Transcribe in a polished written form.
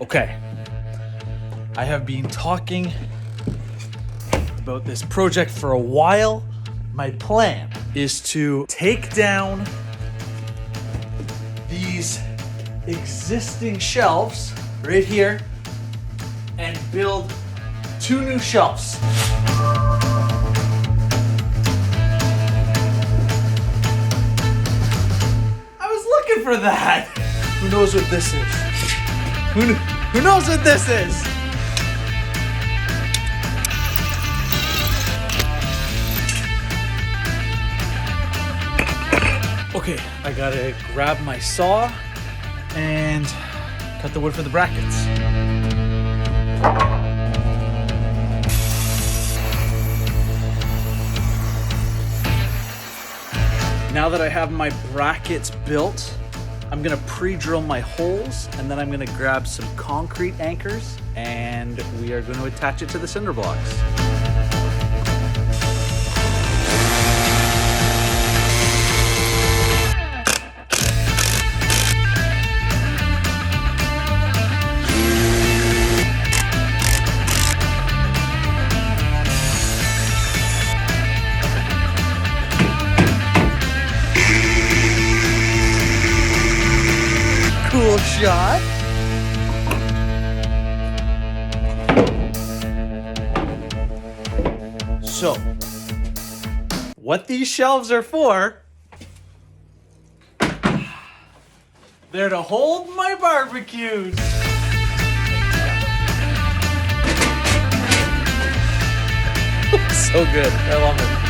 Okay, I have been talking about this project for a while. My plan is to take down these existing shelves right here and build 2 new shelves. I was looking for that. Who knows what this is? Who knows what this is? Okay, I gotta grab my saw and cut the wood for the brackets. Now that I have my brackets built, I'm gonna pre-drill my holes, and then I'm gonna grab some concrete anchors and we are gonna attach it to the cinder blocks. Cool shot. So, what these shelves are for, they're to hold my barbecues. So good, I love it.